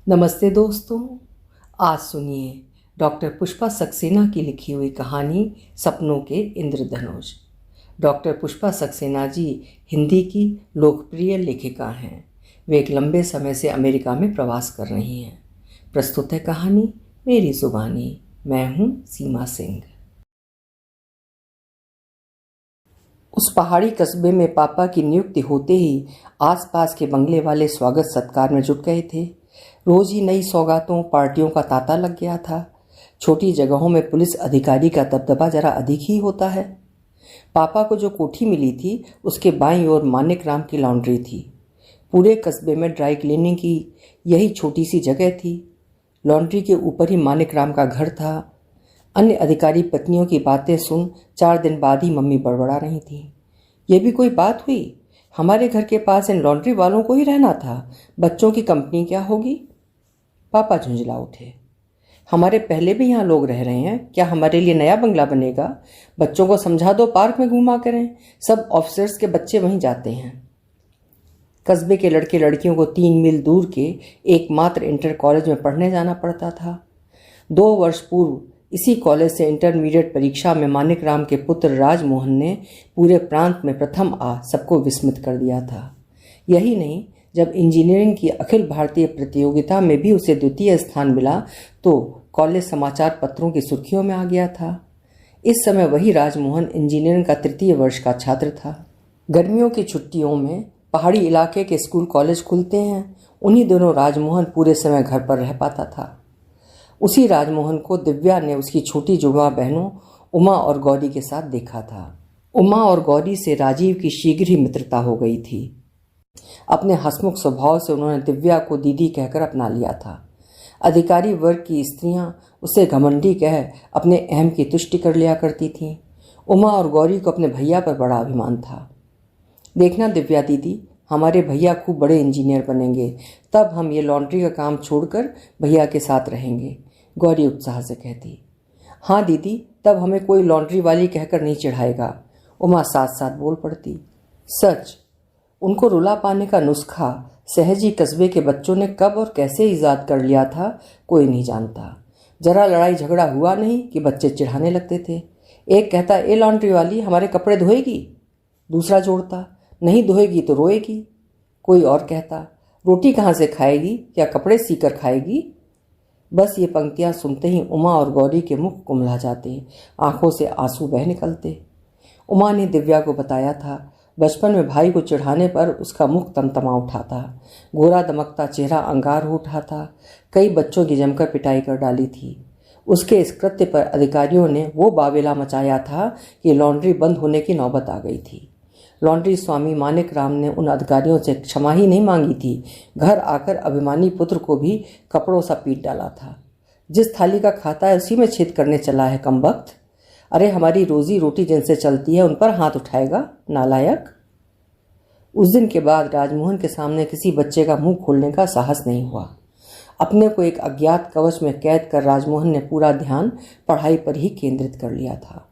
नमस्ते दोस्तों। आज सुनिए डॉक्टर पुष्पा सक्सेना की लिखी हुई कहानी सपनों के इंद्रधनुष। डॉक्टर पुष्पा सक्सेना जी हिंदी की लोकप्रिय लेखिका हैं। वे एक लंबे समय से अमेरिका में प्रवास कर रही हैं। प्रस्तुत है कहानी मेरी जुबानी। मैं हूँ सीमा सिंह। उस पहाड़ी कस्बे में पापा की नियुक्ति होते ही आसपास के बंगले वाले स्वागत सत्कार में जुट गए थे। रोज ही नई सौगातों पार्टियों का तांता लग गया था। छोटी जगहों में पुलिस अधिकारी का दबदबा जरा अधिक ही होता है। पापा को जो कोठी मिली थी उसके बाईं ओर मानिक राम की लॉन्ड्री थी। पूरे कस्बे में ड्राई क्लीनिंग की यही छोटी सी जगह थी। लॉन्ड्री के ऊपर ही मानिक राम का घर था। अन्य अधिकारी पत्नियों की बातें सुन 4 दिन बाद ही मम्मी बड़बड़ा रही थी। ये भी कोई बात हुई? हमारे घर के पास इन लॉन्ड्री वालों को ही रहना था, बच्चों की कंपनी क्या होगी? पापा झुंझला उठे। हमारे पहले भी यहाँ लोग रह रहे हैं, क्या हमारे लिए नया बंगला बनेगा? बच्चों को समझा दो पार्क में घुमा करें, सब ऑफिसर्स के बच्चे वहीं जाते हैं। कस्बे के लड़के लड़कियों को 3 मील दूर के एकमात्र इंटर कॉलेज में पढ़ने जाना पड़ता था। 2 वर्ष पूर्व इसी कॉलेज से इंटरमीडिएट परीक्षा में मानिक राम के पुत्र राजमोहन ने पूरे प्रांत में प्रथम आ सबको विस्मित कर दिया था। यही नहीं, जब इंजीनियरिंग की अखिल भारतीय प्रतियोगिता में भी उसे द्वितीय स्थान मिला तो कॉलेज समाचार पत्रों की सुर्खियों में आ गया था। इस समय वही राजमोहन इंजीनियरिंग का 3य वर्ष का छात्र था। गर्मियों की छुट्टियों में पहाड़ी इलाके के स्कूल कॉलेज खुलते हैं। उन्हीं दिनों राजमोहन पूरे समय घर पर रह पाता था। उसी राजमोहन को दिव्या ने उसकी छोटी जुड़वा बहनों उमा और गौरी के साथ देखा था। उमा और गौरी से राजीव की शीघ्र ही मित्रता हो गई थी। अपने हंसमुख स्वभाव से उन्होंने दिव्या को दीदी कहकर अपना लिया था। अधिकारी वर्ग की स्त्रियां उसे घमंडी कह अपने अहम की तुष्टि कर लिया करती थीं। उमा और गौरी को अपने भैया पर बड़ा अभिमान था। देखना दिव्या दीदी, हमारे भैया खूब बड़े इंजीनियर बनेंगे, तब हम ये लॉन्ड्री का काम छोड़कर भैया के साथ रहेंगे, गौरी उत्साह से कहती। हाँ दीदी, तब हमें कोई लॉन्ड्री वाली कहकर नहीं चिढ़ाएगा, उमा साथ साथ बोल पड़ती। सच, उनको रुला पाने का नुस्खा सहज ही कस्बे के बच्चों ने कब और कैसे ईजाद कर लिया था कोई नहीं जानता। जरा लड़ाई झगड़ा हुआ नहीं कि बच्चे चिढ़ाने लगते थे। एक कहता, ए लॉन्ड्री वाली, हमारे कपड़े धोएगी? दूसरा जोड़ता, नहीं धोएगी तो रोएगी। कोई और कहता, रोटी कहाँ से खाएगी, क्या कपड़े सीकर खाएगी? बस ये पंक्तियां सुनते ही उमा और गौरी के मुख कुम्हला जाते, आंखों से आंसू बह निकलते। उमा ने दिव्या को बताया था, बचपन में भाई को चिढ़ाने पर उसका मुख तमतमा उठा था, गोरा दमकता चेहरा अंगार हो उठा था, कई बच्चों की जमकर पिटाई कर डाली थी। उसके इस कृत्य पर अधिकारियों ने वो बावेला मचाया था कि लॉन्ड्री बंद होने की नौबत आ गई थी। लॉन्ड्री स्वामी मानिक राम ने उन अधिकारियों से क्षमा ही नहीं मांगी थी, घर आकर अभिमानी पुत्र को भी कपड़ों सा पीट डाला था। जिस थाली का खाता है उसी में छेद करने चला है कमबख्त। अरे हमारी रोजी रोटी जिनसे चलती है उन पर हाथ उठाएगा, नालायक। उस दिन के बाद राजमोहन के सामने किसी बच्चे का मुंह खोलने का साहस नहीं हुआ। अपने को एक अज्ञात कवच में कैद कर राजमोहन ने पूरा ध्यान पढ़ाई पर ही केंद्रित कर लिया था।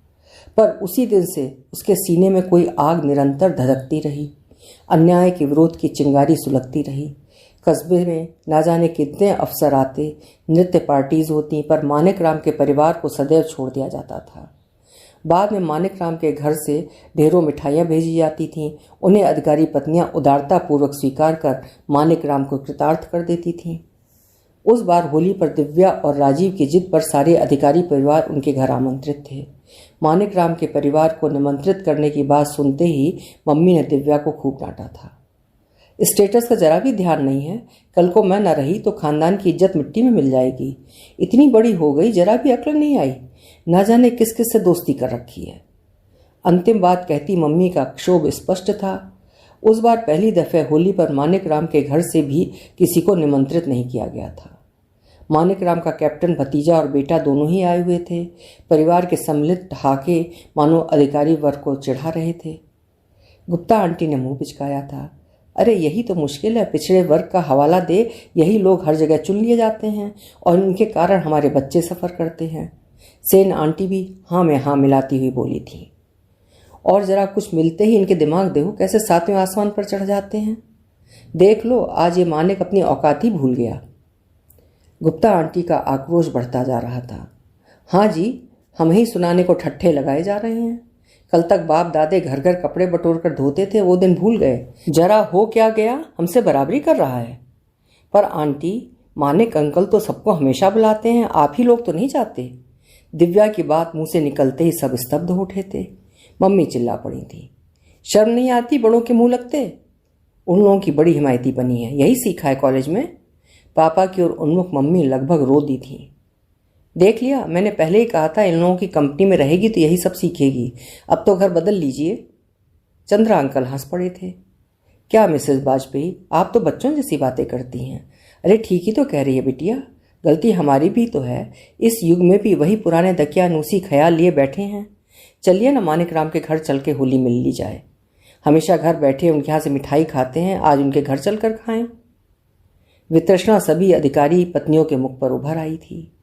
पर उसी दिन से उसके सीने में कोई आग निरंतर धधकती रही। अन्याय के विरोध की चिंगारी सुलगती रही। कस्बे में ना जाने कितने अफसर आते, नृत्य पार्टीज होती, पर मानिक राम के परिवार को सदैव छोड़ दिया जाता था। बाद में मानिक राम के घर से ढेरों मिठाइयाँ भेजी जाती थीं। उन्हें अधिकारी पत्नियां उदारता पूर्वक स्वीकार कर मानिक राम को कृतार्थ कर देती थीं। उस बार होली पर दिव्या और राजीव की जिद पर सारे अधिकारी परिवार उनके घर आमंत्रित थे। मानिक राम के परिवार को निमंत्रित करने की बात सुनते ही मम्मी ने दिव्या को खूब डांटा था। स्टेटस का जरा भी ध्यान नहीं है, कल को मैं न रही तो खानदान की इज्जत मिट्टी में मिल जाएगी। इतनी बड़ी हो गई, जरा भी अक्ल नहीं आई, ना जाने किस किस से दोस्ती कर रखी है। अंतिम बात कहती मम्मी का क्षोभ स्पष्ट था। उस बार पहली दफे होली पर मानिक राम के घर से भी किसी को निमंत्रित नहीं किया गया था। मानिक राम का कैप्टन भतीजा और बेटा दोनों ही आए हुए थे। परिवार के सम्मिलित ठहाके मानो अधिकारी वर्ग को चिढ़ा रहे थे। गुप्ता आंटी ने मुंह पिचकाया था। अरे यही तो मुश्किल है, पिछड़े वर्ग का हवाला दे यही लोग हर जगह चुन लिए जाते हैं और इनके कारण हमारे बच्चे सफ़र करते हैं। सेन आंटी भी हाँ में हाँ मिलाती हुई बोली थी। और जरा कुछ मिलते ही इनके दिमाग देखो कैसे 7वें आसमान पर चढ़ जाते हैं। देख लो, आज ये मानिक अपनी औकात ही भूल गया। गुप्ता आंटी का आक्रोश बढ़ता जा रहा था। हाँ जी, हम ही सुनाने को ठट्ठे लगाए जा रहे हैं। कल तक बाप दादे घर घर कपड़े बटोर कर धोते थे, वो दिन भूल गए। जरा हो क्या गया, हमसे बराबरी कर रहा है। पर आंटी, मानिक अंकल तो सबको हमेशा बुलाते हैं, आप ही लोग तो नहीं जाते। दिव्या की बात मुंह से निकलते ही सब स्तब्ध हो उठे थे। मम्मी चिल्ला पड़ी थी, शर्म नहीं आती बड़ों के मुंह लगते। उन लोगों की बड़ी हिमायती बनी है, यही सीखा है कॉलेज में। पापा की ओर उन्मुख मम्मी लगभग रो दी थी। देख लिया, मैंने पहले ही कहा था इन लोगों की कंपनी में रहेगी तो यही सब सीखेगी। अब तो घर बदल लीजिए। चंद्रा अंकल हंस पड़े थे। क्या मिसेस वाजपेयी, आप तो बच्चों जैसी बातें करती हैं। अरे ठीक ही तो कह रही है बिटिया, गलती हमारी भी तो है। इस युग में भी वही पुराने दकियानूसी ख्याल लिए बैठे हैं। चलिए ना मानिक राम के घर चल के होली मिल ली जाए। हमेशा घर बैठे उनके यहाँ से मिठाई खाते हैं, आज उनके घर चल कर खाएं। वितृष्णा सभी अधिकारी पत्नियों के मुख पर उभर आई थी।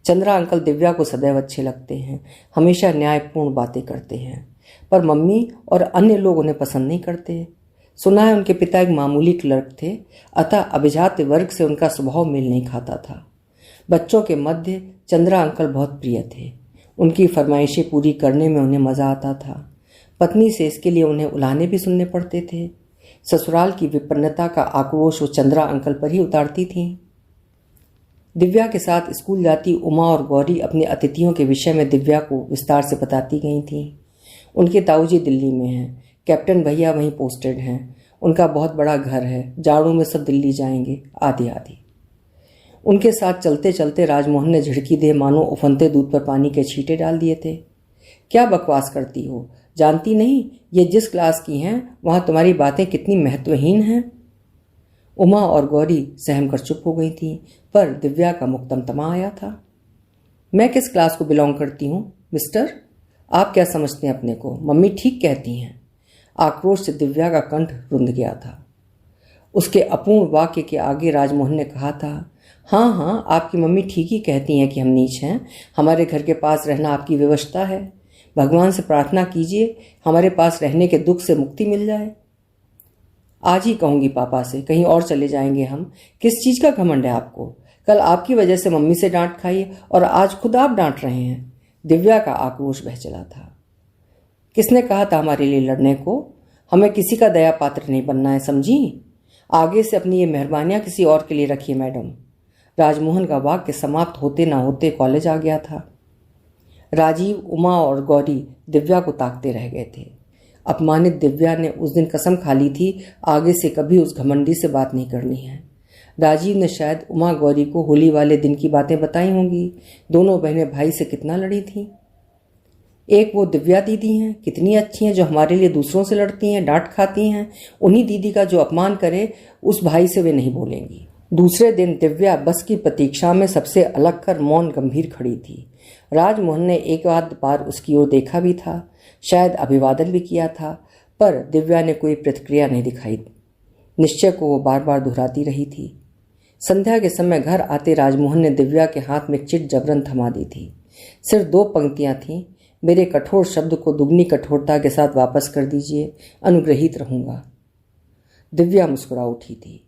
चंद्रा अंकल दिव्या को सदैव अच्छे लगते हैं, हमेशा न्यायपूर्ण बातें करते हैं, पर मम्मी और अन्य लोग उन्हें पसंद नहीं करते। सुना है उनके पिता एक मामूली क्लर्क थे, अतः अभिजात वर्ग से उनका स्वभाव मेल नहीं खाता था। बच्चों के मध्य चंद्रा अंकल बहुत प्रिय थे। उनकी फरमाइशें पूरी करने में उन्हें मजा आता था। पत्नी से इसके लिए उन्हें उलाहने भी सुनने पड़ते थे। ससुराल की विपन्नता का आक्रोश वो चंद्रा अंकल पर ही उतारती थीं। दिव्या के साथ स्कूल जाती उमा और गौरी अपने अतिथियों के विषय में दिव्या को विस्तार से बताती गई थीं। उनके ताऊजी दिल्ली में हैं, कैप्टन भैया वहीं पोस्टेड हैं, उनका बहुत बड़ा घर है, जाड़ों में सब दिल्ली जाएंगे, आदि आदि। उनके साथ चलते चलते राजमोहन ने झिड़की दे मानो उफनते दूध पर पानी के छींटे डाल दिए थे। क्या बकवास करती हो, जानती नहीं ये जिस क्लास की हैं वहाँ तुम्हारी बातें कितनी महत्वहीन हैं। उमा और गौरी सहम कर चुप हो गई थीं, पर दिव्या का मुख तमतमा आया था। मैं किस क्लास को बिलोंग करती हूँ मिस्टर? आप क्या समझते हैं अपने को? मम्मी ठीक कहती हैं। आक्रोश से दिव्या का कंठ रुंध गया था। उसके अपूर्ण वाक्य के आगे राजमोहन ने कहा था, हाँ हाँ, आपकी मम्मी ठीक ही कहती हैं कि हम नीच हैं। हमारे घर के पास रहना आपकी व्यवस्था है। भगवान से प्रार्थना कीजिए हमारे पास रहने के दुख से मुक्ति मिल जाए। आज ही कहूंगी पापा से, कहीं और चले जाएंगे हम। किस चीज़ का घमंड है आपको? कल आपकी वजह से मम्मी से डांट खाई और आज खुद आप डांट रहे हैं। दिव्या का आक्रोश बह चला था। किसने कहा था हमारे लिए लड़ने को? हमें किसी का दया पात्र नहीं बनना है, समझी? आगे से अपनी ये मेहरबानियां किसी और के लिए रखिए मैडम। राजमोहन का वाक्य समाप्त होते ना होते कॉलेज आ गया था। राजीव, उमा और गौरी दिव्या को ताकते रह गए थे। अपमानित दिव्या ने उस दिन कसम खा ली थी आगे से कभी उस घमंडी से बात नहीं करनी है। राजीव ने शायद उमा गौरी को होली वाले दिन की बातें बताई होंगी। दोनों बहनें भाई से कितना लड़ी थीं। एक वो दिव्या दीदी हैं, कितनी अच्छी हैं, जो हमारे लिए दूसरों से लड़ती हैं, डांट खाती हैं। उन्हीं दीदी का जो अपमान करे उस भाई से वे नहीं बोलेंगी। दूसरे दिन दिव्या बस की प्रतीक्षा में सबसे अलग कर मौन गंभीर खड़ी थी। राजमोहन ने एक आध बार उसकी ओर देखा भी था, शायद अभिवादन भी किया था, पर दिव्या ने कोई प्रतिक्रिया नहीं दिखाई। निश्चय को वो बार बार दोहराती रही थी। संध्या के समय घर आते राजमोहन ने दिव्या के हाथ में चिट जबरन थमा दी थी। सिर्फ 2 पंक्तियां थीं, मेरे कठोर शब्द को दुगनी कठोरता के साथ वापस कर दीजिए, अनुग्रहित रहूंगा। दिव्या मुस्कुरा उठी थी।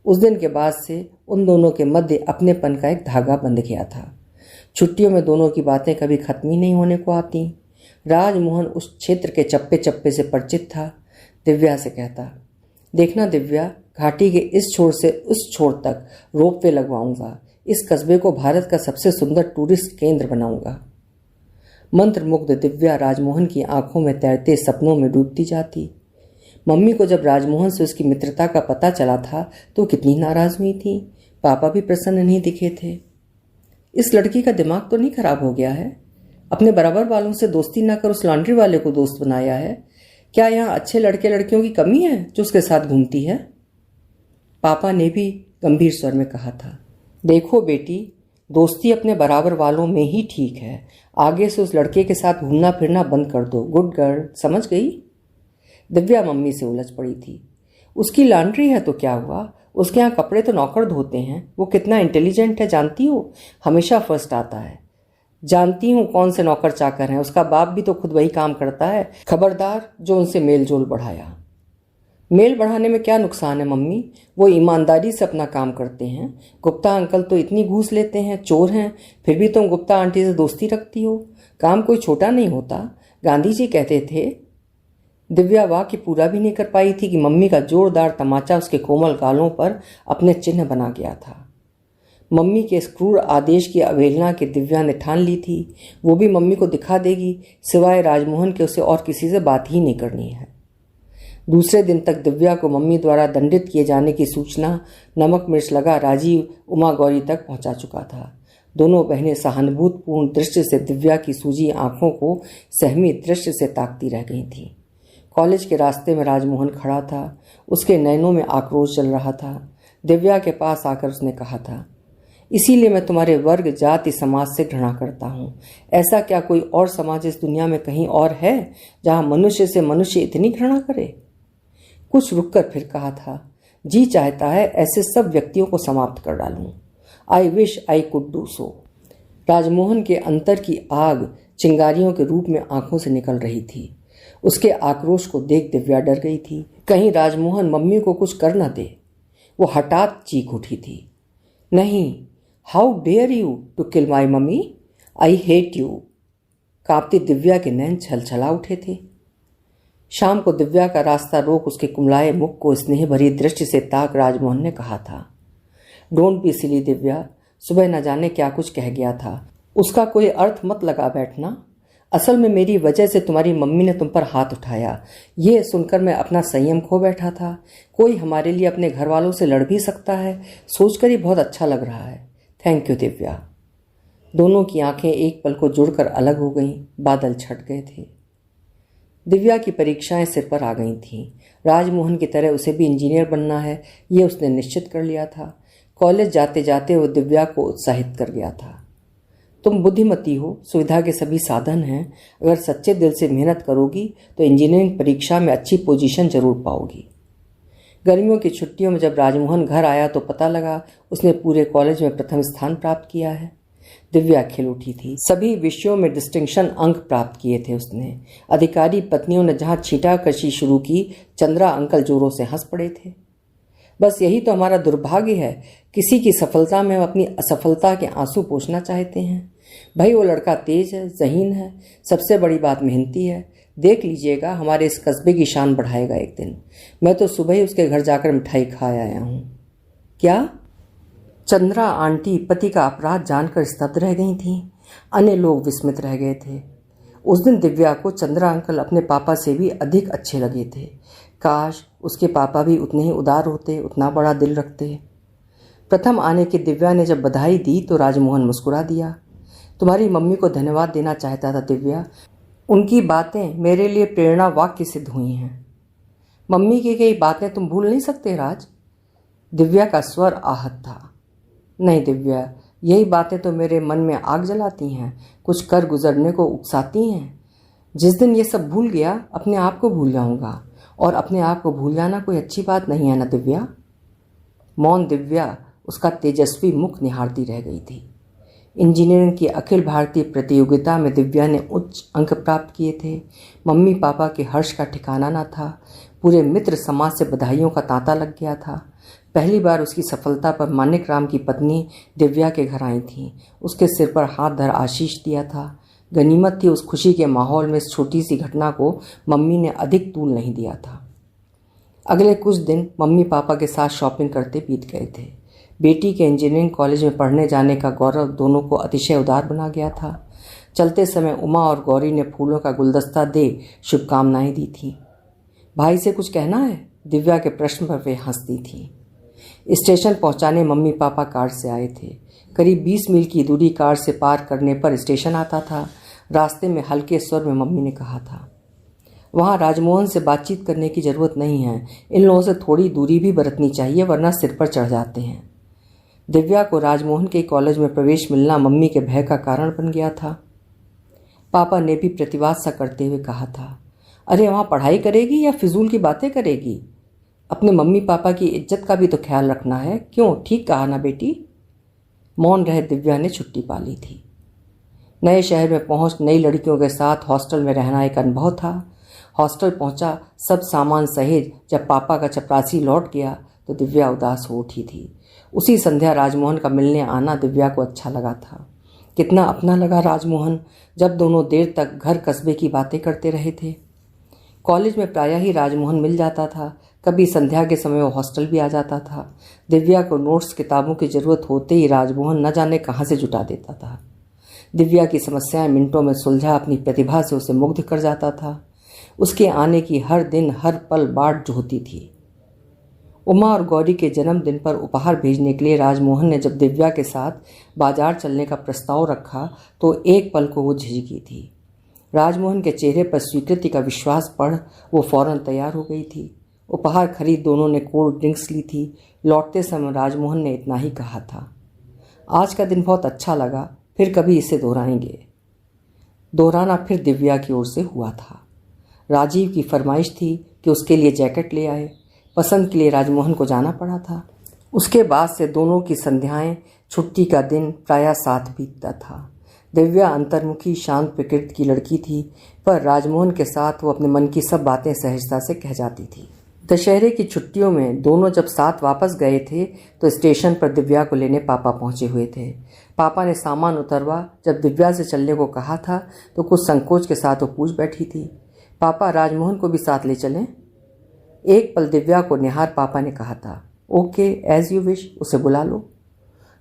उस दिन के बाद से उन दोनों के मध्य अपनेपन का एक धागा बंध गया था। छुट्टियों में दोनों की बातें कभी खत्म ही नहीं होने को आती। राजमोहन उस क्षेत्र के चप्पे चप्पे से परिचित था। दिव्या से कहता, देखना दिव्या, घाटी के इस छोर से उस छोर तक रोपवे लगवाऊंगा। इस कस्बे को भारत का सबसे सुंदर टूरिस्ट केंद्र बनाऊंगा। मंत्रमुग्ध दिव्या राजमोहन की आंखों में तैरते सपनों में डूबती जाती। मम्मी को जब राजमोहन से उसकी मित्रता का पता चला था तो कितनी नाराज हुई थी। पापा भी प्रसन्न नहीं दिखे थे। इस लड़की का दिमाग तो नहीं खराब हो गया है? अपने बराबर वालों से दोस्ती ना कर उस लॉन्ड्री वाले को दोस्त बनाया है। क्या यहाँ अच्छे लड़के लड़कियों की कमी है जो उसके साथ घूमती है? पापा ने भी गंभीर स्वर में कहा था, देखो बेटी, दोस्ती अपने बराबर वालों में ही ठीक है। आगे से उस लड़के के साथ घूमना फिरना बंद कर दो। गुड गर्ल, समझ गई? दिव्या मम्मी से उलझ पड़ी थी। उसकी लॉन्ड्री है तो क्या हुआ? उसके यहाँ कपड़े तो नौकर धोते हैं। वो कितना इंटेलिजेंट है जानती हो? हमेशा फर्स्ट आता है। जानती हूँ कौन से नौकर चाकर हैं। उसका बाप भी तो खुद वही काम करता है। खबरदार जो उनसे मेल जोल बढ़ाया। मेल बढ़ाने में क्या नुकसान है मम्मी? वो ईमानदारी से अपना काम करते हैं। गुप्ता अंकल तो इतनी घूस लेते हैं, चोर हैं, फिर भी तुम गुप्ता आंटी से दोस्ती रखती हो। काम कोई छोटा नहीं होता, गांधी जी कहते थे। दिव्या वाक्य पूरा भी नहीं कर पाई थी कि मम्मी का जोरदार तमाचा उसके कोमल गालों पर अपने चिन्ह बना गया था। मम्मी के इस क्रूर आदेश की अवहेलना की दिव्या ने ठान ली थी। वो भी मम्मी को दिखा देगी, सिवाय राजमोहन के उसे और किसी से बात ही नहीं करनी है। दूसरे दिन तक दिव्या को मम्मी द्वारा दंडित किए जाने की सूचना नमक मिर्च लगा राजीव उमा गौरी तक पहुंचा चुका था। दोनों बहनें सहानुभूतिपूर्ण दृष्टि से दिव्या की सूजी आंखों को सहमी दृष्टि से ताकती रह गई थीं। कॉलेज के रास्ते में राजमोहन खड़ा था। उसके नैनों में आक्रोश चल रहा था। दिव्या के पास आकर उसने कहा था, इसीलिए मैं तुम्हारे वर्ग जाति समाज से घृणा करता हूँ। ऐसा क्या कोई और समाज इस दुनिया में कहीं और है जहाँ मनुष्य से मनुष्य इतनी घृणा करे? कुछ रुककर फिर कहा था, जी चाहता है ऐसे सब व्यक्तियों को समाप्त कर डालूं। I wish I could do so. Rajmohan के अंतर की आग चिंगारियों के रूप में आंखों से निकल रही थी। उसके आक्रोश को देख दिव्या डर गई थी, कहीं राजमोहन मम्मी को कुछ कर न दे। वो हठात चीख उठी थी, नहीं, how dare you to kill my mummy, I hate you. कांपती दिव्या के नैन छलछला उठे थे। शाम को दिव्या का रास्ता रोक उसके कुमलाए मुख को स्नेह भरी दृष्टि से ताक राजमोहन ने कहा था, डोंट बी सिली दिव्या, सुबह न जाने क्या कुछ कह गया था, उसका कोई अर्थ मत लगा बैठना। असल में मेरी वजह से तुम्हारी मम्मी ने तुम पर हाथ उठाया, ये सुनकर मैं अपना संयम खो बैठा था। कोई हमारे लिए अपने घर वालों से लड़ भी सकता है, सोचकर ही बहुत अच्छा लग रहा है। Thank you Divya. दोनों की आंखें एक पल को जुड़कर अलग हो गईं। बादल छट गए थे। दिव्या की परीक्षाएं सिर पर आ गई थीं। राजमोहन की तरह उसे भी इंजीनियर बनना है, ये उसने निश्चित कर लिया था। कॉलेज जाते जाते वो दिव्या को उत्साहित कर गया था, तुम बुद्धिमती हो, सुविधा के सभी साधन हैं, अगर सच्चे दिल से मेहनत करोगी तो इंजीनियरिंग परीक्षा में अच्छी पोजीशन जरूर पाओगी। गर्मियों की छुट्टियों में जब राजमोहन घर आया तो पता लगा उसने पूरे कॉलेज में प्रथम स्थान प्राप्त किया है। दिव्या खिल उठी थी। सभी विषयों में डिस्टिंक्शन अंक प्राप्त किए थे उसने। अधिकारी पत्नियों ने जहां छींटाकशी शुरू की, चंद्रा अंकल जोरों से हंस पड़े थे। बस यही तो हमारा दुर्भाग्य है, किसी की सफलता में हम अपनी असफलता के आंसू पोंछना चाहते हैं। भाई वो लड़का तेज है, ज़हीन है, सबसे बड़ी बात मेहनती है। देख लीजिएगा, हमारे इस कस्बे की शान बढ़ाएगा एक दिन। मैं तो सुबह ही उसके घर जाकर मिठाई खा आया हूँ। क्या? चंद्रा आंटी पति का अपराध जानकर स्तब्ध रह गई थीं। अन्य लोग विस्मित रह गए थे। उस दिन दिव्या को चंद्रा अंकल अपने पापा से भी अधिक अच्छे लगे थे। काश उसके पापा भी उतने ही उदार होते, उतना बड़ा दिल रखते। प्रथम आने की दिव्या ने जब बधाई दी तो राजमोहन मुस्कुरा दिया। तुम्हारी मम्मी को धन्यवाद देना चाहता था दिव्या, उनकी बातें मेरे लिए प्रेरणा वाक्य सिद्ध हुई हैं। मम्मी की कई बातें तुम भूल नहीं सकते राज। दिव्या का स्वर आहत था। नहीं दिव्या, यही बातें तो मेरे मन में आग जलाती हैं, कुछ कर गुजरने को उकसाती हैं। जिस दिन ये सब भूल गया, अपने आप को भूल जाऊंगा, और अपने आप को भूल जाना कोई अच्छी बात नहीं है ना दिव्या। मौन दिव्या उसका तेजस्वी मुख निहारती रह गई थी। इंजीनियरिंग की अखिल भारतीय प्रतियोगिता में दिव्या ने उच्च अंक प्राप्त किए थे। मम्मी पापा के हर्ष का ठिकाना न था। पूरे मित्र समाज से बधाइयों का तांता लग गया था। पहली बार उसकी सफलता पर मानिक राम की पत्नी दिव्या के घर आई थी। उसके सिर पर हाथ धर आशीष दिया था। गनीमत थी उस खुशी के माहौल में इस छोटी सी घटना को मम्मी ने अधिक तूल नहीं दिया था। अगले कुछ दिन मम्मी पापा के साथ शॉपिंग करते बीत गए थे। बेटी के इंजीनियरिंग कॉलेज में पढ़ने जाने का गौरव दोनों को अतिशय उदार बना गया था। चलते समय उमा और गौरी ने फूलों का गुलदस्ता दे शुभकामनाएं दी थी। भाई से कुछ कहना है? दिव्या के प्रश्न पर वे हंसती थी। स्टेशन पहुंचाने मम्मी पापा कार से आए थे। करीब 20 मील की दूरी कार से पार करने पर स्टेशन आता था। रास्ते में हल्के स्वर में मम्मी ने कहा था, वहाँ राजमोहन से बातचीत करने की जरूरत नहीं है, इन लोगों से थोड़ी दूरी भी बरतनी चाहिए वरना सिर पर चढ़ जाते हैं। दिव्या को राजमोहन के कॉलेज में प्रवेश मिलना मम्मी के भय का कारण बन गया था। पापा ने भी प्रतिवाद सा करते हुए कहा था, अरे वहाँ पढ़ाई करेगी या फिजूल की बातें करेगी? अपने मम्मी पापा की इज्जत का भी तो ख्याल रखना है। क्यों, ठीक कहा ना बेटी? मौन रहे दिव्या ने छुट्टी पा ली थी। नए शहर में पहुंच नई लड़कियों के साथ हॉस्टल में रहना एक अनुभव था। हॉस्टल पहुंचा, सब सामान सहेज जब पापा का चपरासी लौट गया तो दिव्या उदास हो उठी थी। उसी संध्या राजमोहन का मिलने आना दिव्या को अच्छा लगा था। कितना अपना लगा राजमोहन, जब दोनों देर तक घर कस्बे की बातें करते रहे थे। कॉलेज में प्रायः ही राजमोहन मिल जाता था, कभी संध्या के समय वो हॉस्टल भी आ जाता था। दिव्या को नोट्स किताबों की जरूरत होते ही राजमोहन न जाने कहाँ से जुटा देता था। दिव्या की समस्याएं मिनटों में सुलझा अपनी प्रतिभा से उसे मुग्ध कर जाता था। उसके आने की हर दिन हर पल बाट जो होती थी। उमा और गौरी के जन्मदिन पर उपहार भेजने के लिए राजमोहन ने जब दिव्या के साथ बाजार चलने का प्रस्ताव रखा तो एक पल को वो झिझकी थी। राजमोहन के चेहरे पर स्वीकृति का विश्वास पढ़ वो फौरन तैयार हो गई थी। उपहार खरीद दोनों ने कोल्ड ड्रिंक्स ली थी। लौटते समय राजमोहन ने इतना ही कहा था, आज का दिन बहुत अच्छा लगा, फिर कभी इसे दोहराएंगे। दोहराना फिर दिव्या की ओर से हुआ था। राजीव की फरमाइश थी कि उसके लिए जैकेट ले आए। पसंद के लिए राजमोहन को जाना पड़ा था। उसके बाद से दोनों की संध्याएं, छुट्टी का दिन प्रायः साथ बीतता था। दिव्या अंतर्मुखी शांत प्रकृति की लड़की थी, पर राजमोहन के साथ वो अपने मन की सब बातें सहजता से कह जाती थी। दशहरे की छुट्टियों में दोनों जब साथ वापस गए थे तो स्टेशन पर दिव्या को लेने पापा पहुंचे हुए थे। पापा ने सामान उतरवा जब दिव्या से चलने को कहा था तो कुछ संकोच के साथ वो पूछ बैठी थी, पापा राजमोहन को भी साथ ले चलें? एक पल दिव्या को निहार पापा ने कहा था, ओके एज यू विश, उसे बुला लो।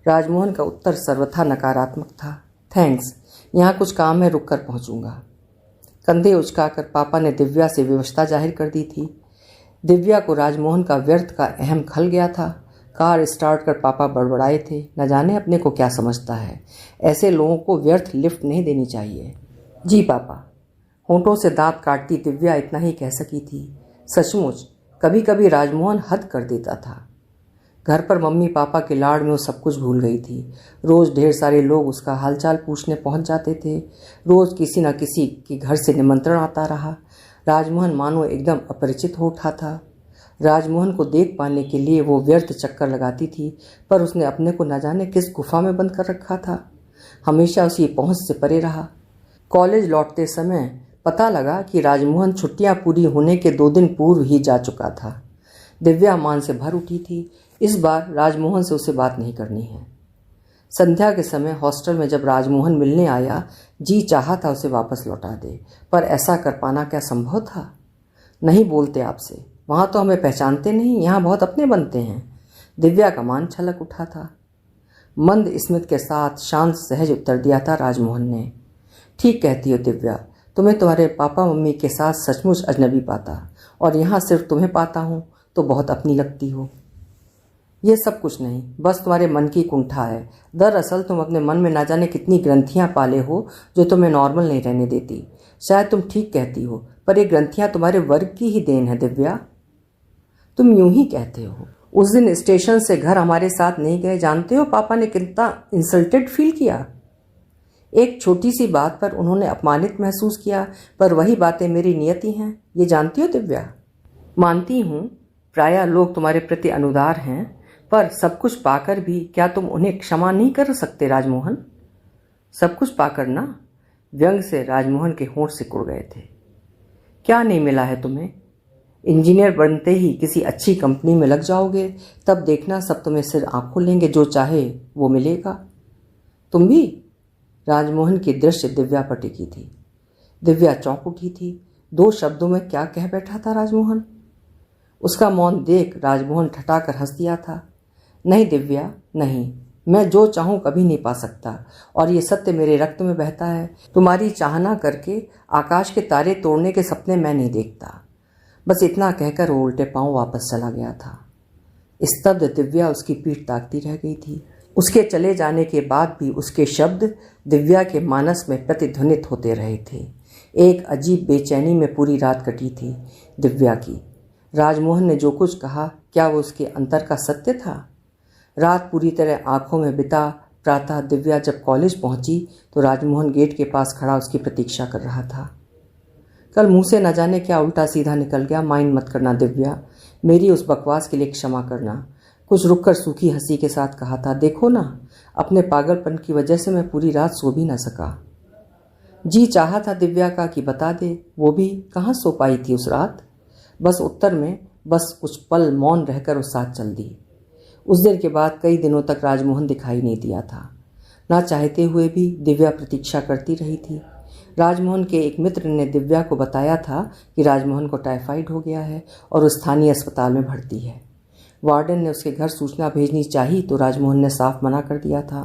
राजमोहन का उत्तर सर्वथा नकारात्मक था। थैंक्स, यहाँ कुछ काम है, रुक कर पहुँचूंगा। कंधे उचकाकर पापा ने दिव्या से विवशता जाहिर कर दी थी। दिव्या को राजमोहन का व्यर्थ का अहम खल गया था। कार स्टार्ट कर पापा बड़बड़ाए थे, न जाने अपने को क्या समझता है, ऐसे लोगों को व्यर्थ लिफ्ट नहीं देनी चाहिए। जी पापा। होंठों से दांत काटती दिव्या इतना ही कह सकी थी। सचमुच कभी कभी राजमोहन हद कर देता था। घर पर मम्मी पापा के लाड़ में वो सब कुछ भूल गई थी। रोज़ ढेर सारे लोग उसका हालचाल पूछने पहुंच जाते थे। रोज़ किसी न किसी के घर से निमंत्रण आता रहा। राजमोहन मानो एकदम अपरिचित हो उठा था। राजमोहन को देख पाने के लिए वो व्यर्थ चक्कर लगाती थी, पर उसने अपने को न जाने किस गुफा में बंद कर रखा था। हमेशा उसकी पहुंच से परे रहा। कॉलेज लौटते समय पता लगा कि राजमोहन छुट्टियां पूरी होने के 2 दिन पूर्व ही जा चुका था। दिव्या मान से भर उठी थी। इस बार राजमोहन से उसे बात नहीं करनी है। संध्या के समय हॉस्टल में जब राजमोहन मिलने आया, जी चाहा था उसे वापस लौटा दे, पर ऐसा कर पाना क्या संभव था? नहीं बोलते आपसे, वहाँ तो हमें पहचानते नहीं, यहाँ बहुत अपने बनते हैं। दिव्या का मान छलक उठा था। मंद स्मित के साथ शांत सहज उत्तर दिया था राजमोहन ने। ठीक कहती हो दिव्या, तुम्हें तुम्हारे पापा मम्मी के साथ सचमुच अजनबी पाता, और यहाँ सिर्फ तुम्हें पाता हूँ तो बहुत अपनी लगती हो। ये सब कुछ नहीं, बस तुम्हारे मन की कुंठा है। दरअसल तुम अपने मन में ना जाने कितनी ग्रंथियां पाले हो जो तुम्हें नॉर्मल नहीं रहने देती। शायद तुम ठीक कहती हो, पर ये ग्रंथियां तुम्हारे वर्ग की ही देन है दिव्या। तुम यूं ही कहते हो। उस दिन स्टेशन से घर हमारे साथ नहीं गए, जानते हो पापा ने कितना इंसल्टेड फील किया। एक छोटी सी बात पर उन्होंने अपमानित महसूस किया, पर वही बातें मेरी नियति हैं, ये जानती हो दिव्या। मानती हूँ प्रायः लोग तुम्हारे प्रति अनुदार हैं, पर सब कुछ पाकर भी क्या तुम उन्हें क्षमा नहीं कर सकते राजमोहन? सब कुछ पाकर ना? व्यंग से राजमोहन के होंठ सिकुड़ गए थे। क्या नहीं मिला है तुम्हें? इंजीनियर बनते ही किसी अच्छी कंपनी में लग जाओगे, तब देखना सब तुम्हें सिर आंख खोलेंगे, जो चाहे वो मिलेगा। तुम भी? राजमोहन की दृष्टि दिव्या पर टिकी थी। दिव्या चौंक उठी थी। 2 शब्दों में क्या कह बैठा था राजमोहन? उसका मौन देख राजमोहन ठठाकर हंस दिया था। नहीं दिव्या, नहीं, मैं जो चाहूँ कभी नहीं पा सकता, और ये सत्य मेरे रक्त में बहता है। तुम्हारी चाहना करके आकाश के तारे तोड़ने के सपने मैं नहीं देखता। बस इतना कहकर वो उल्टे पांव वापस चला गया था। स्तब्ध दिव्या उसकी पीठ ताकती रह गई थी। उसके चले जाने के बाद भी उसके शब्द दिव्या के मानस में प्रतिध्वनित होते रहे थे। एक अजीब बेचैनी में पूरी रात कटी थी दिव्या की। राजमोहन ने जो कुछ कहा, क्या वो उसके अंतर का सत्य था? रात पूरी तरह आंखों में बिता प्रातः दिव्या जब कॉलेज पहुंची तो राजमोहन गेट के पास खड़ा उसकी प्रतीक्षा कर रहा था। कल मुंह से न जाने क्या उल्टा सीधा निकल गया। माइंड मत करना दिव्या, मेरी उस बकवास के लिए क्षमा करना। कुछ रुककर सूखी हंसी के साथ कहा था, देखो ना, अपने पागलपन की वजह से मैं पूरी रात सो भी न सका। जी चाहा था दिव्या का कि बता दे, वो भी कहाँ सो पाई थी उस रात। बस उत्तर में बस कुछ पल मौन रहकर उस साथ चल दी। उस दिन के बाद कई दिनों तक राजमोहन दिखाई नहीं दिया था। ना चाहते हुए भी दिव्या प्रतीक्षा करती रही थी। राजमोहन के एक मित्र ने दिव्या को बताया था कि राजमोहन को टाइफाइड हो गया है और वो स्थानीय अस्पताल में भर्ती है। वार्डन ने उसके घर सूचना भेजनी चाहिए तो राजमोहन ने साफ मना कर दिया था।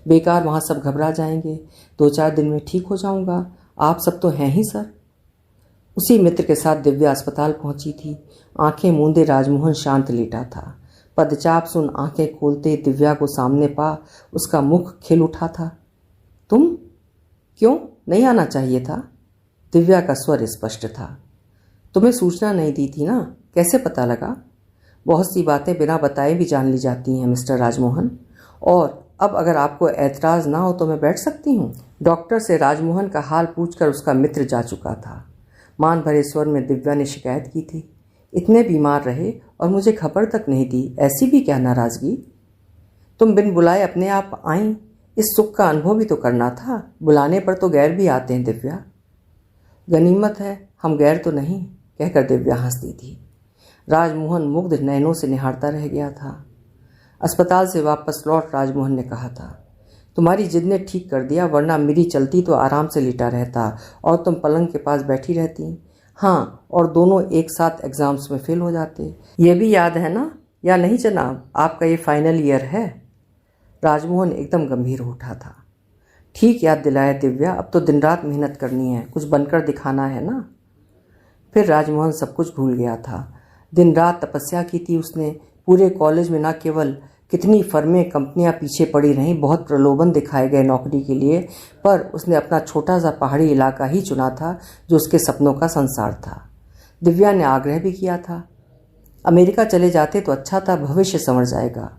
बेकार, वहाँ सब घबरा जाएंगे, 2-4 दिन में ठीक हो जाऊंगा, आप सब तो हैं ही सर। उसी मित्र के साथ दिव्या अस्पताल पहुंची थी। आंखें मूंदे राजमोहन शांत लेटा था। पदचाप सुन आंखें खोलते दिव्या को सामने पा उसका मुख खिल उठा था। तुम क्यों नहीं आना चाहिए था? दिव्या का स्वर स्पष्ट था। तुम्हें सूचना नहीं दी थी ना, कैसे पता लगा? बहुत सी बातें बिना बताए भी जान ली जाती हैं मिस्टर राजमोहन। और अब अगर आपको ऐतराज़ ना हो तो मैं बैठ सकती हूँ। डॉक्टर से राजमोहन का हाल पूछकर उसका मित्र जा चुका था। मान भरे स्वर में दिव्या ने शिकायत की थी, इतने बीमार रहे और मुझे खबर तक नहीं दी, ऐसी भी क्या नाराज़गी? तुम बिन बुलाए अपने आप आई, इस सुख का अनुभव भी तो करना था। बुलाने पर तो गैर भी आते हैं दिव्या। गनीमत है हम गैर तो नहीं, कहकर दिव्या हंस दी थी। राजमोहन मुग्ध नयनों से निहारता रह गया था। अस्पताल से वापस लौट राजमोहन ने कहा था, तुम्हारी जिद ने ठीक कर दिया, वरना मेरी चलती तो आराम से लेटा रहता और तुम पलंग के पास बैठी रहती। हाँ, और दोनों एक साथ एग्जाम्स में फेल हो जाते। ये भी याद है ना, या नहीं जनाब, आपका ये फाइनल ईयर है? राजमोहन एकदम गंभीर हो उठा था। ठीक याद दिलाया दिव्या, अब तो दिन रात मेहनत करनी है, कुछ बनकर दिखाना है ना। फिर राजमोहन सब कुछ भूल गया था। दिन रात तपस्या की थी उसने। पूरे कॉलेज में न केवल कितनी फर्में कंपनियां पीछे पड़ी रहीं, बहुत प्रलोभन दिखाए गए नौकरी के लिए, पर उसने अपना छोटा सा पहाड़ी इलाका ही चुना था जो उसके सपनों का संसार था। दिव्या ने आग्रह भी किया था, अमेरिका चले जाते तो अच्छा था, भविष्य संवर जाएगा।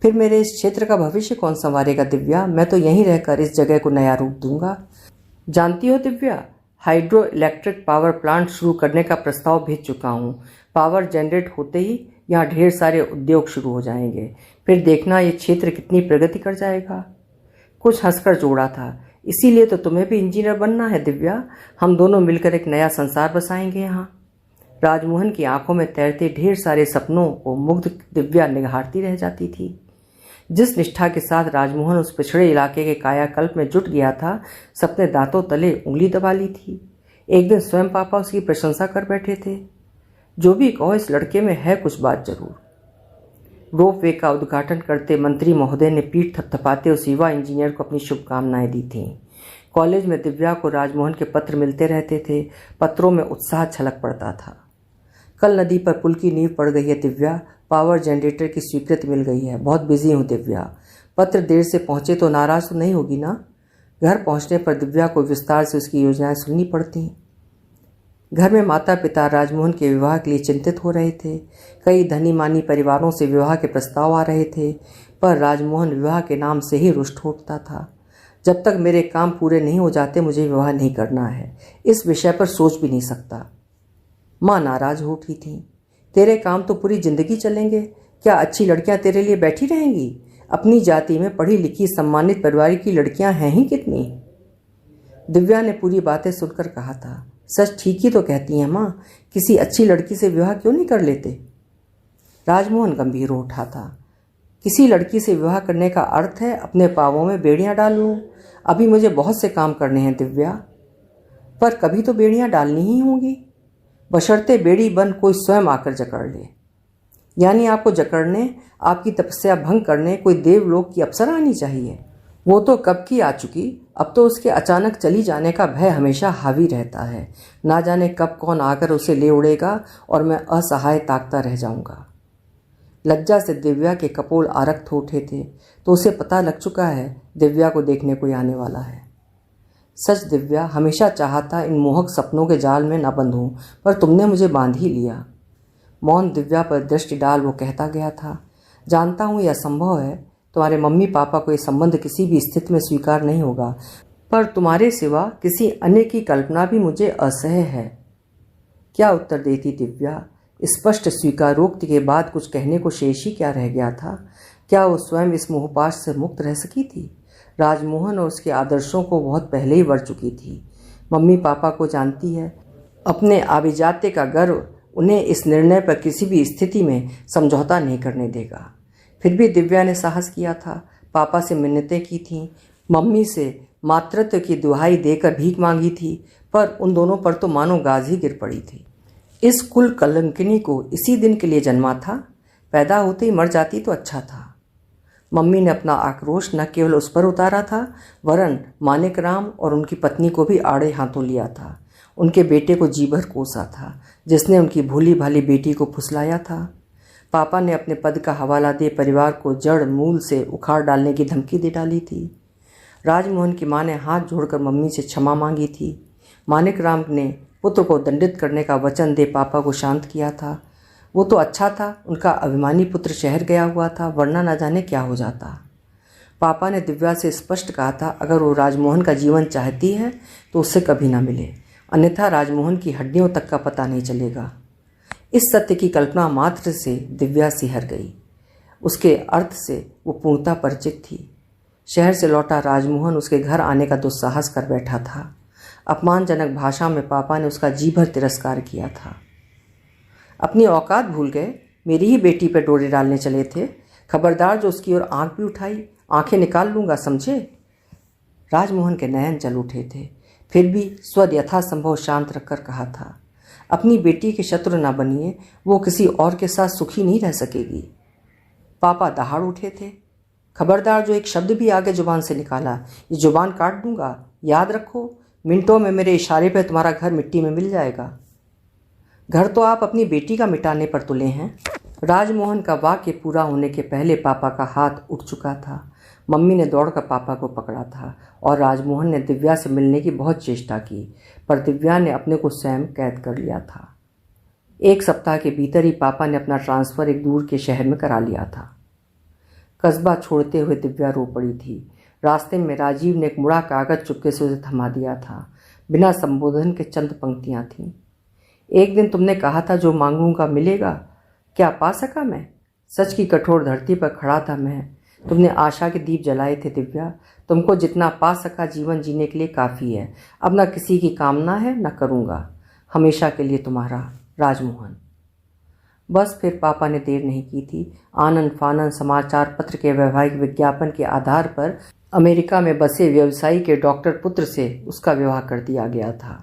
फिर मेरे इस क्षेत्र का भविष्य कौन संवारेगा दिव्या? मैं तो यहीं रहकर इस जगह को नया रूप दूंगा। जानती हो Divya, hydro electric power plant शुरू करने का प्रस्ताव भेज चुका हूँ। पावर जनरेट होते ही यहाँ ढेर सारे उद्योग शुरू हो जाएंगे। फिर देखना ये क्षेत्र कितनी प्रगति कर जाएगा। कुछ हंसकर जोड़ा था, इसीलिए तो तुम्हें भी इंजीनियर बनना है दिव्या। हम दोनों मिलकर एक नया संसार बसाएंगे यहाँ। राजमोहन की आंखों में तैरते ढेर सारे सपनों को मुग्ध दिव्या निहारती रह जाती थी। जिस निष्ठा के साथ राजमोहन उस पिछड़े इलाके के कायाकल्प में जुट गया था, सबने दांतों तले उंगली दबा ली थी। एक दिन स्वयं पापा उसकी प्रशंसा कर बैठे थे। जो भी कहो, इस लड़के में है कुछ बात जरूर। रोपवे का उद्घाटन करते मंत्री महोदय ने पीठ थपथपाते उस युवा इंजीनियर को अपनी शुभकामनाएं दी थीं। कॉलेज में दिव्या को राजमोहन के पत्र मिलते रहते थे। पत्रों में उत्साह छलक पड़ता था। कल नदी पर पुल की नींव पड़ गई है दिव्या, पावर जनरेटर की स्वीकृति मिल गई है। बहुत बिजी हूँ दिव्या। पत्र देर से पहुँचे तो नाराज तो नहीं होगी ना? घर पहुँचने पर दिव्या को विस्तार से उसकी योजनाएं सुननी पड़ती। घर में माता पिता राजमोहन के विवाह के लिए चिंतित हो रहे थे। कई धनी मानी परिवारों से विवाह के प्रस्ताव आ रहे थे, पर राजमोहन विवाह के नाम से ही रुष्ट उठता था। जब तक मेरे काम पूरे नहीं हो जाते मुझे विवाह नहीं करना है, इस विषय पर सोच भी नहीं सकता। माँ नाराज हो उठी थी, तेरे काम तो पूरी जिंदगी चलेंगे, क्या अच्छी लड़कियां तेरे लिए बैठी रहेंगी? अपनी जाति में पढ़ी लिखी सम्मानित परिवार की लड़कियां हैं ही कितनी। दिव्या ने पूरी बातें सुनकर कहा था, सच ठीक ही तो कहती हैं माँ, किसी अच्छी लड़की से विवाह क्यों नहीं कर लेते? राजमोहन गंभीर हो उठा था। किसी लड़की से विवाह करने का अर्थ है अपने पांवों में बेड़ियां डाल लूं। अभी मुझे बहुत से काम करने हैं दिव्या। पर कभी तो बेड़ियां डालनी ही होंगी, बशर्ते बेड़ी बन कोई स्वयं आकर जकड़ ले। यानी आपको जकड़ने, आपकी तपस्या भंग करने कोई देवलोक की अप्सरा आनी चाहिए। वो तो कब की आ चुकी, अब तो उसके अचानक चली जाने का भय हमेशा हावी रहता है। ना जाने कब कौन आकर उसे ले उड़ेगा और मैं असहाय ताकता रह जाऊंगा। लज्जा से दिव्या के कपोल आरक्त हो उठे थे, तो उसे पता लग चुका है दिव्या को देखने कोई आने वाला है। सच दिव्या, हमेशा चाहता इन मोहक सपनों के जाल में न बंधूं, पर तुमने मुझे बांध ही लिया। मौन दिव्या पर दृष्टि डाल वो कहता गया था, जानता हूँ यह संभव है, तुम्हारे मम्मी पापा को यह संबंध किसी भी स्थिति में स्वीकार नहीं होगा, पर तुम्हारे सिवा किसी अन्य की कल्पना भी मुझे असह्य है। क्या उत्तर देती दिव्या? स्पष्ट स्वीकारोक्ति के बाद कुछ कहने को शेष ही क्या रह गया था? क्या वो स्वयं इस मोहपाश से मुक्त रह सकी थी? राजमोहन और उसके आदर्शों को बहुत पहले ही बढ़ चुकी थी। मम्मी पापा को जानती है, अपने आभिजात्य का गर्व उन्हें इस निर्णय पर किसी भी स्थिति में समझौता नहीं करने देगा। फिर भी दिव्या ने साहस किया था, पापा से मिन्नतें की थीं, मम्मी से मातृत्व की दुहाई देकर भीख मांगी थी, पर उन दोनों पर तो मानो गाज ही गिर पड़ी थी। इस कुल कलंकिनी को इसी दिन के लिए जन्मा था, पैदा होते ही मर जाती तो अच्छा था। मम्मी ने अपना आक्रोश न केवल उस पर उतारा था, वरन मानिकराम और उनकी पत्नी को भी आड़े हाथों लिया था। उनके बेटे को जी भर कोसा था, जिसने उनकी भूली भाली बेटी को फुसलाया था। पापा ने अपने पद का हवाला दे परिवार को जड़ मूल से उखाड़ डालने की धमकी दे डाली थी। राजमोहन की मां ने हाथ जोड़कर मम्मी से क्षमा मांगी थी। मानिकराम ने पुत्र को दंडित करने का वचन दे पापा को शांत किया था। वो तो अच्छा था, उनका अभिमानी पुत्र शहर गया हुआ था, वरना न जाने क्या हो जाता। पापा ने दिव्या से स्पष्ट कहा था, अगर वो राजमोहन का जीवन चाहती है तो उससे कभी ना मिले, अन्यथा राजमोहन की हड्डियों तक का पता नहीं चलेगा। इस सत्य की कल्पना मात्र से दिव्या सिहर गई। उसके अर्थ से वो पूर्णतः परिचित थी। शहर से लौटा राजमोहन उसके घर आने का दुस्साहस कर बैठा था। अपमानजनक भाषा में पापा ने उसका जी भर तिरस्कार किया था। अपनी औकात भूल गए, मेरी ही बेटी पर डोरे डालने चले थे, खबरदार जो उसकी ओर आंख भी उठाई आंखें निकाल लूंगा, समझे। राजमोहन के नयन जल उठे थे, फिर भी स्वर यथासंभव शांत रखकर कहा था, अपनी बेटी के शत्रु ना बनिए, वो किसी और के साथ सुखी नहीं रह सकेगी। पापा दहाड़ उठे थे, खबरदार जो एक शब्द भी आगे जुबान से निकाला, ये जुबान काट दूंगा, याद रखो, मिनटों में मेरे इशारे पर तुम्हारा घर मिट्टी में मिल जाएगा। घर तो आप अपनी बेटी का मिटाने पर तुले हैं। राजमोहन का वाक्य पूरा होने के पहले पापा का हाथ उठ चुका था। मम्मी ने दौड़कर पापा को पकड़ा था और राजमोहन ने दिव्या से मिलने की बहुत चेष्टा की, पर दिव्या ने अपने को स्वयं कैद कर लिया था। 1 सप्ताह के भीतर ही पापा ने अपना ट्रांसफ़र एक दूर के शहर में करा लिया था। कस्बा छोड़ते हुए दिव्या रो पड़ी थी। रास्ते में राजीव ने एक मुड़ा कागज चुपके से उसे थमा दिया था। बिना संबोधन के चंद पंक्तियां थीं। एक दिन तुमने कहा था जो मांगूंगा मिलेगा, क्या पा सका मैं? सच की कठोर धरती पर खड़ा था मैं। तुमने आशा के दीप जलाए थे दिव्या। तुमको जितना पा सका जीवन जीने के लिए काफ़ी है। अब न किसी की कामना है न करूँगा। हमेशा के लिए तुम्हारा राजमोहन। बस फिर पापा ने देर नहीं की थी। आनंद फानंद समाचार पत्र के वैवाहिक विज्ञापन के आधार पर अमेरिका में बसे व्यवसायी के डॉक्टर पुत्र से उसका विवाह कर दिया गया था।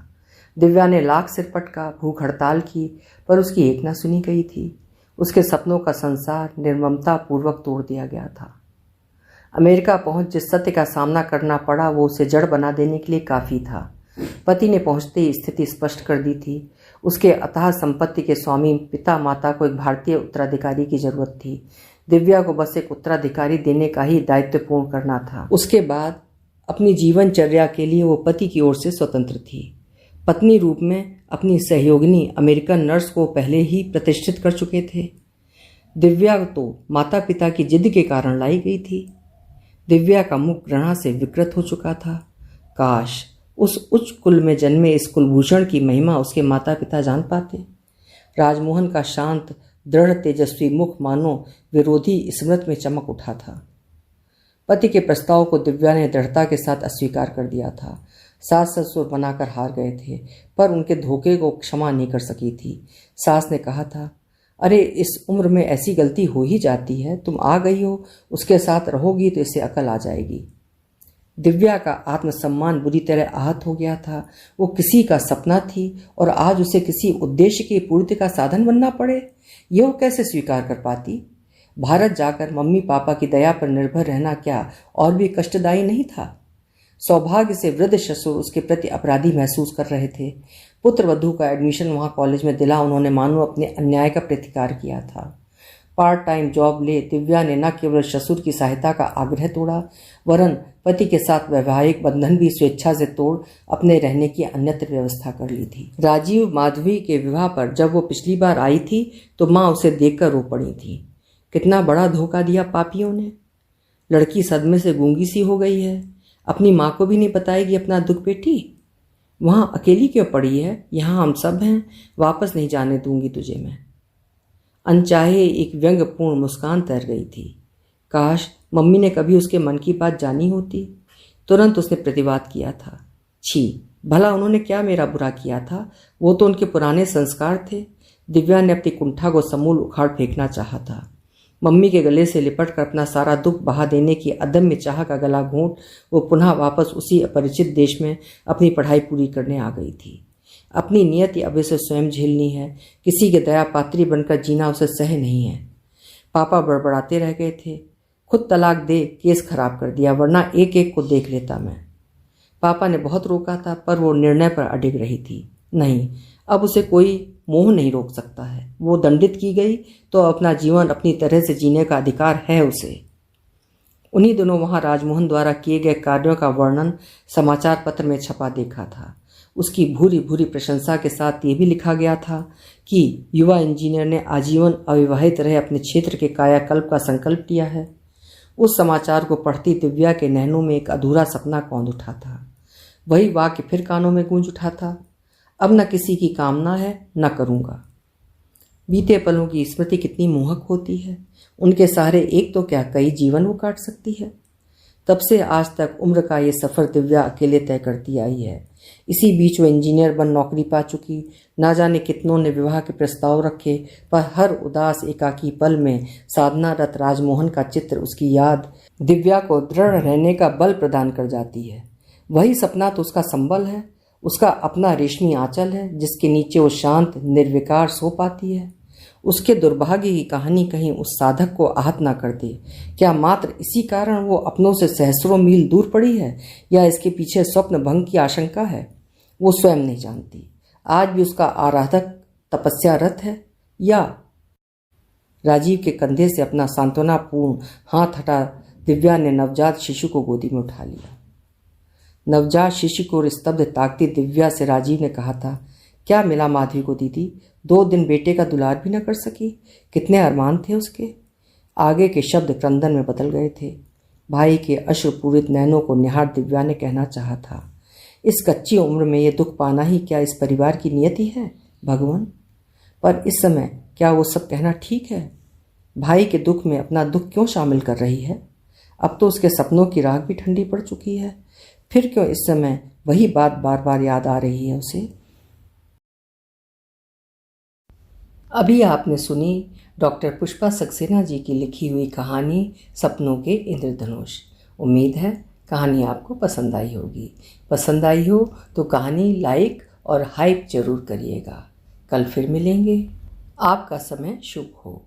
दिव्या ने लाख सिर पटका, भूख हड़ताल की, पर उसकी एक न सुनी गई थी। उसके सपनों का संसार निर्ममता पूर्वक तोड़ दिया गया था। अमेरिका पहुंच जिस सत्य का सामना करना पड़ा वो उसे जड़ बना देने के लिए काफ़ी था। पति ने पहुंचते ही स्थिति स्पष्ट कर दी थी। उसके अथाह संपत्ति के स्वामी पिता माता को एक भारतीय उत्तराधिकारी की जरूरत थी। दिव्या को बस एक उत्तराधिकारी देने का ही दायित्व पूर्ण करना था। उसके बाद अपनी जीवनचर्या के लिए वो पति की ओर से स्वतंत्र थी। पत्नी रूप में अपनी सहयोगिनी अमेरिकन नर्स को पहले ही प्रतिष्ठित कर चुके थे। दिव्या तो माता पिता की जिद के कारण लाई गई थी। दिव्या का मुख घृणा से विकृत हो चुका था। काश उस उच्च कुल में जन्मे इस कुलभूषण की महिमा उसके माता पिता जान पाते। राजमोहन का शांत दृढ़ तेजस्वी मुख मानो विरोधी स्मृत में चमक उठा था। पति के प्रस्ताव को दिव्या ने दृढ़ता के साथ अस्वीकार कर दिया था। सास ससुर बनाकर हार गए थे, पर उनके धोखे को क्षमा नहीं कर सकी थी। सास ने कहा था, अरे इस उम्र में ऐसी गलती हो ही जाती है, तुम आ गई हो, उसके साथ रहोगी तो इससे अकल आ जाएगी। दिव्या का आत्मसम्मान बुरी तरह आहत हो गया था। वो किसी का सपना थी और आज उसे किसी उद्देश्य की पूर्ति का साधन बनना पड़े, यह वो कैसे स्वीकार कर पाती? भारत जाकर मम्मी पापा की दया पर निर्भर रहना क्या और भी कष्टदायी नहीं था? सौभाग्य से वृद्ध ससुर उसके प्रति अपराधी महसूस कर रहे थे। पुत्र वधू का एडमिशन वहां कॉलेज में दिला उन्होंने मानो अपने अन्याय का प्रतिकार किया था। पार्ट टाइम जॉब ले दिव्या ने न केवल ससुर की सहायता का आग्रह तोड़ा, वरन पति के साथ वैवाहिक बंधन भी स्वेच्छा से तोड़ अपने रहने की अन्यत्र व्यवस्था कर ली थी। राजीव माधवी के विवाह पर जब वो पिछली बार आई थी तो माँ उसे देखकर रो पड़ी थी। कितना बड़ा धोखा दिया पापियों ने। लड़की सदमे से गूंगी सी हो गई है। अपनी माँ को भी नहीं बताएगी अपना दुख बेटी। वहाँ अकेली क्यों पड़ी है? यहाँ हम सब हैं, वापस नहीं जाने दूंगी तुझे मैं। अनचाहे एक व्यंग्यपूर्ण मुस्कान तैर गई थी। काश मम्मी ने कभी उसके मन की बात जानी होती? तुरंत उसने प्रतिवाद किया था। छी, भला उन्होंने क्या मेरा बुरा किया था? वो तो उनके पुराने संस्कार थे। दिव्या ने अपनी कुंठा को समूल उखाड़ फेंकना चाहा था। मम्मी के गले से लिपट कर अपना सारा दुख बहा देने की अदम्य चाह का गला घोंट वो पुनः वापस उसी अपरिचित देश में अपनी पढ़ाई पूरी करने आ गई थी। अपनी नियति अब उसे स्वयं झेलनी है। किसी के दया पात्री बनकर जीना उसे सह नहीं है। पापा बड़बड़ाते रह गए थे। खुद तलाक दे, केस खराब कर दिया, वरना एक एक को देख लेता मैं। पापा ने बहुत रोका था, पर वो निर्णय पर अडिग रही थी। नहीं, अब उसे कोई मोह नहीं रोक सकता है। वो दंडित की गई तो अपना जीवन अपनी तरह से जीने का अधिकार है उसे। उन्हीं दिनों वहां राजमोहन द्वारा किए गए कार्यों का वर्णन समाचार पत्र में छपा देखा था। उसकी भूरी भूरी प्रशंसा के साथ ये भी लिखा गया था कि युवा इंजीनियर ने आजीवन अविवाहित रहे अपने क्षेत्र के कायाकल्प का संकल्प लिया है। उस समाचार को पढ़ती दिव्या के नैनों में एक अधूरा सपना कौंध उठा था। वही वाक्य फिर कानों में गूंज उठा था। अब न किसी की कामना है, न करूँगा। बीते पलों की स्मृति कितनी मोहक होती है। उनके सहारे एक तो क्या कई जीवन वो काट सकती है। तब से आज तक उम्र का ये सफ़र दिव्या अकेले तय करती आई है। इसी बीच वो इंजीनियर बन नौकरी पा चुकी। ना जाने कितनों ने विवाह के प्रस्ताव रखे, पर हर उदास एकाकी पल में साधनारत राजमोहन का चित्र, उसकी याद दिव्या को दृढ़ रहने का बल प्रदान कर जाती है। वही सपना तो उसका संबल है, उसका अपना रेशमी आंचल है, जिसके नीचे वो शांत निर्विकार सो पाती है। उसके दुर्भाग्य की कहानी कहीं उस साधक को आहत ना कर दे। क्या मात्र इसी कारण वो अपनों से सहस्रों मील दूर पड़ी है, या इसके पीछे स्वप्न भंग की आशंका है? वो स्वयं नहीं जानती। आज भी उसका आराधक तपस्यारत है, या राजीव के कंधे से अपना सांत्वनापूर्ण हाथ हटा दिव्या ने नवजात शिशु को गोदी में उठा लिया। नवजात शिशु को स्तब्ध ताकती दिव्या से राजीव ने कहा था, क्या मिला माधवी को दीदी? 2 दिन बेटे का दुलार भी न कर सकी? कितने अरमान थे उसके। आगे के शब्द क्रंदन में बदल गए थे। भाई के अश्रुपूरित नैनों को निहार दिव्या ने कहना चाहा था, इस कच्ची उम्र में ये दुख पाना ही क्या इस परिवार की नियति है भगवान? पर इस समय क्या वो सब कहना ठीक है? भाई के दुख में अपना दुख क्यों शामिल कर रही है? अब तो उसके सपनों की राख भी ठंडी पड़ चुकी है। फिर क्यों इस समय वही बात बार बार याद आ रही है उसे? अभी आपने सुनी डॉक्टर पुष्पा सक्सेना जी की लिखी हुई कहानी सपनों के इंद्रधनुष। उम्मीद है कहानी आपको पसंद आई होगी। पसंद आई हो तो कहानी लाइक और हाइप जरूर करिएगा। कल फिर मिलेंगे। आपका समय शुभ हो।